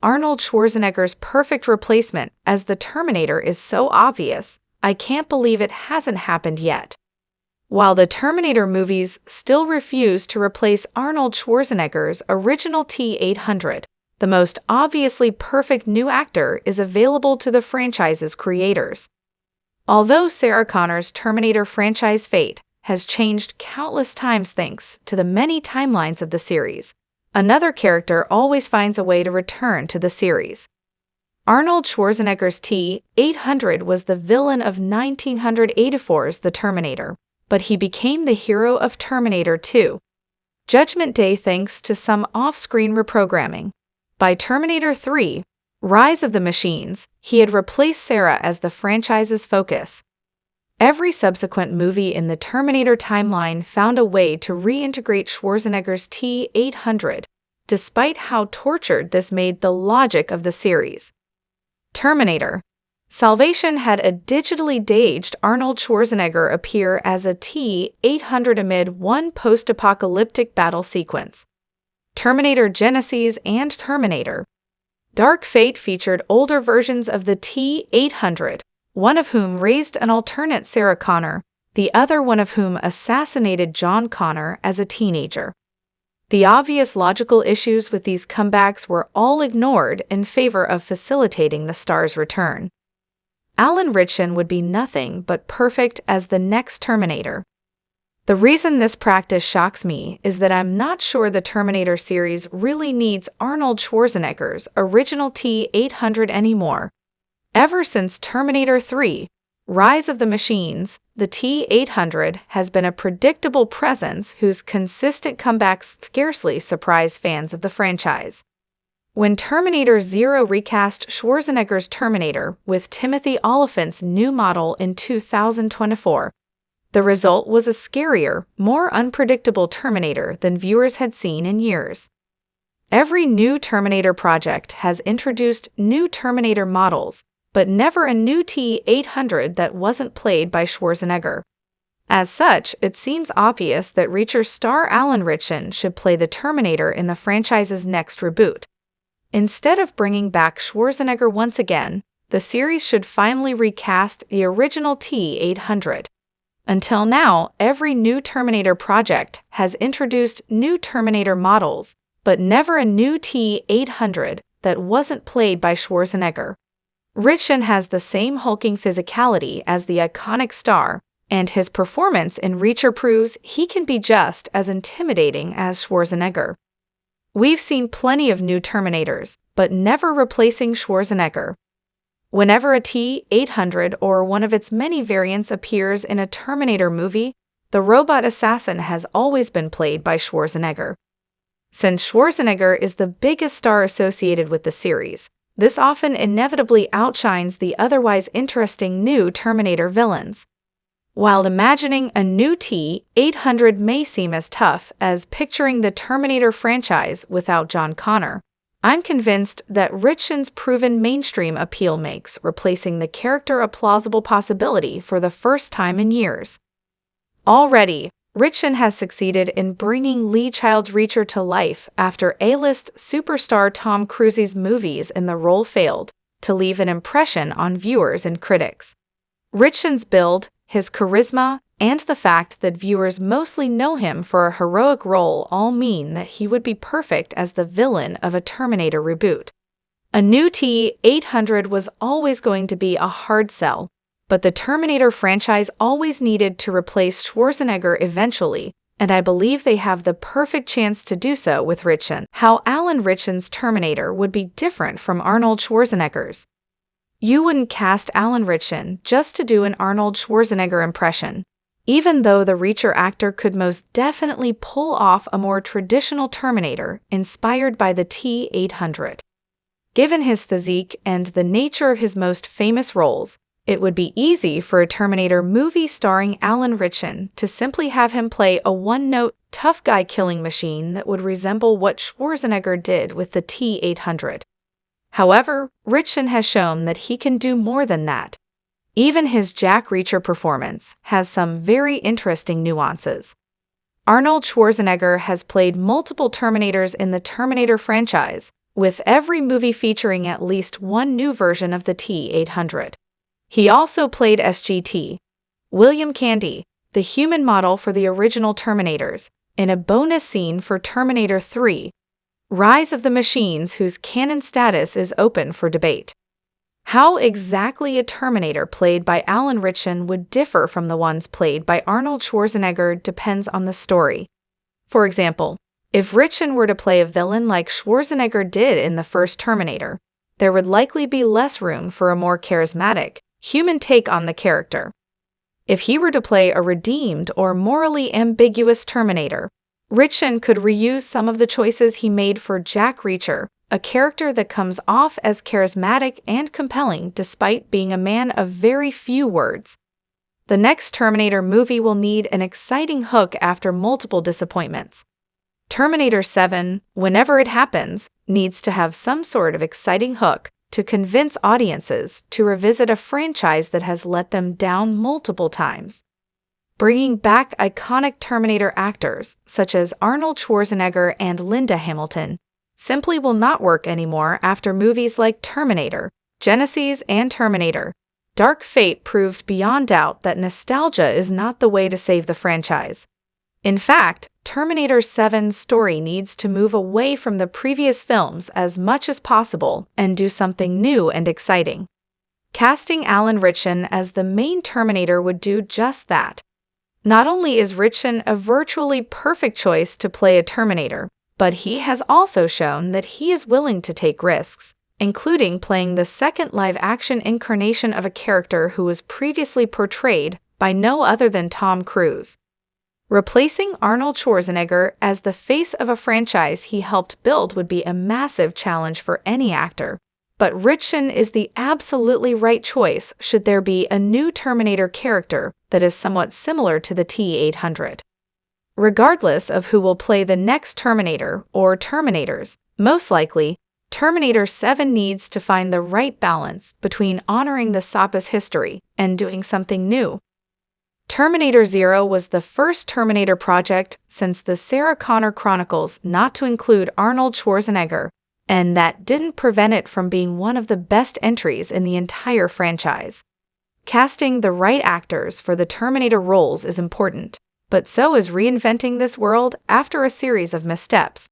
Arnold Schwarzenegger's perfect replacement as the Terminator is so obvious, I can't believe it hasn't happened yet. While the Terminator movies still refuse to replace Arnold Schwarzenegger's original T-800, the most obviously perfect new actor is available to the franchise's creators. Although Sarah Connor's Terminator franchise fate has changed countless times thanks to the many timelines of the series, another character always finds a way to return to the series. Arnold Schwarzenegger's T-800 was the villain of 1984's The Terminator, but he became the hero of Terminator 2. Judgment Day thanks to some off-screen reprogramming. By Terminator 3, Rise of the Machines, he had replaced Sarah as the franchise's focus. Every subsequent movie in the Terminator timeline found a way to reintegrate Schwarzenegger's T-800, despite how tortured this made the logic of the series. Terminator Salvation had a digitally de-aged Arnold Schwarzenegger appear as a T-800 amid one post-apocalyptic battle sequence. Terminator Genesis and Terminator Dark Fate featured older versions of the T-800, one of whom raised an alternate Sarah Connor, the other one of whom assassinated John Connor as a teenager. The obvious logical issues with these comebacks were all ignored in favor of facilitating the star's return. Alan Ritchson would be nothing but perfect as the next Terminator. The reason this practice shocks me is that I'm not sure the Terminator series really needs Arnold Schwarzenegger's original T-800 anymore. Ever since Terminator 3, Rise of the Machines, the T-800 has been a predictable presence whose consistent comebacks scarcely surprise fans of the franchise. When Terminator 0 recast Schwarzenegger's Terminator with Timothy Olyphant's new model in 2024, the result was a scarier, more unpredictable Terminator than viewers had seen in years. Every new Terminator project has introduced new Terminator models, but never a new T-800 that wasn't played by Schwarzenegger. As such, it seems obvious that Reacher star Alan Ritchson should play the Terminator in the franchise's next reboot. Instead of bringing back Schwarzenegger once again, the series should finally recast the original T-800. Until now, every new Terminator project has introduced new Terminator models, but never a new T-800 that wasn't played by Schwarzenegger. Ritchson has the same hulking physicality as the iconic star, and his performance in Reacher proves he can be just as intimidating as Schwarzenegger. We've seen plenty of new Terminators, but never replacing Schwarzenegger. Whenever a T-800 or one of its many variants appears in a Terminator movie, the robot assassin has always been played by Schwarzenegger. Since Schwarzenegger is the biggest star associated with the series, this often inevitably outshines the otherwise interesting new Terminator villains. While imagining a new T-800 may seem as tough as picturing the Terminator franchise without John Connor, I'm convinced that Ritchson's proven mainstream appeal makes replacing the character a plausible possibility for the first time in years. Already, Ritchson has succeeded in bringing Lee Child's Reacher to life after A-list superstar Tom Cruise's movies in the role failed to leave an impression on viewers and critics. Ritchson's build, his charisma, and the fact that viewers mostly know him for a heroic role all mean that he would be perfect as the villain of a Terminator reboot. A new T-800 was always going to be a hard sell, but the Terminator franchise always needed to replace Schwarzenegger eventually, and I believe they have the perfect chance to do so with Ritchson. How Alan Ritchson's Terminator would be different from Arnold Schwarzenegger's. You wouldn't cast Alan Ritchson just to do an Arnold Schwarzenegger impression, even though the Reacher actor could most definitely pull off a more traditional Terminator inspired by the T-800. Given his physique and the nature of his most famous roles, it would be easy for a Terminator movie starring Alan Ritchson to simply have him play a one-note, tough guy killing machine that would resemble what Schwarzenegger did with the T-800. However, Ritchson has shown that he can do more than that. Even his Jack Reacher performance has some very interesting nuances. Arnold Schwarzenegger has played multiple Terminators in the Terminator franchise, with every movie featuring at least one new version of the T-800. He also played SGT, William Candy, the human model for the original Terminators, in a bonus scene for Terminator 3, Rise of the Machines, whose canon status is open for debate. How exactly a Terminator played by Alan Ritchson would differ from the ones played by Arnold Schwarzenegger depends on the story. For example, if Ritchson were to play a villain like Schwarzenegger did in the first Terminator, there would likely be less room for a more charismatic, human take on the character. If he were to play a redeemed or morally ambiguous Terminator, Ritchson could reuse some of the choices he made for Jack Reacher, a character that comes off as charismatic and compelling despite being a man of very few words. The next Terminator movie will need an exciting hook after multiple disappointments. Terminator 7, whenever it happens, needs to have some sort of exciting hook to convince audiences to revisit a franchise that has let them down multiple times. Bringing back iconic Terminator actors, such as Arnold Schwarzenegger and Linda Hamilton, simply will not work anymore after movies like Terminator, Genesis, and Terminator Dark Fate proved beyond doubt that nostalgia is not the way to save the franchise. In fact, Terminator 7's story needs to move away from the previous films as much as possible and do something new and exciting. Casting Alan Ritchson as the main Terminator would do just that. Not only is Ritchson a virtually perfect choice to play a Terminator, but he has also shown that he is willing to take risks, including playing the second live-action incarnation of a character who was previously portrayed by no other than Tom Cruise. Replacing Arnold Schwarzenegger as the face of a franchise he helped build would be a massive challenge for any actor, but Ritchson is the absolutely right choice should there be a new Terminator character that is somewhat similar to the T-800. Regardless of who will play the next Terminator or Terminators, most likely, Terminator 7 needs to find the right balance between honoring the saga's history and doing something new. Terminator Zero was the first Terminator project since the Sarah Connor Chronicles not to include Arnold Schwarzenegger, and that didn't prevent it from being one of the best entries in the entire franchise. Casting the right actors for the Terminator roles is important, but so is reinventing this world after a series of missteps.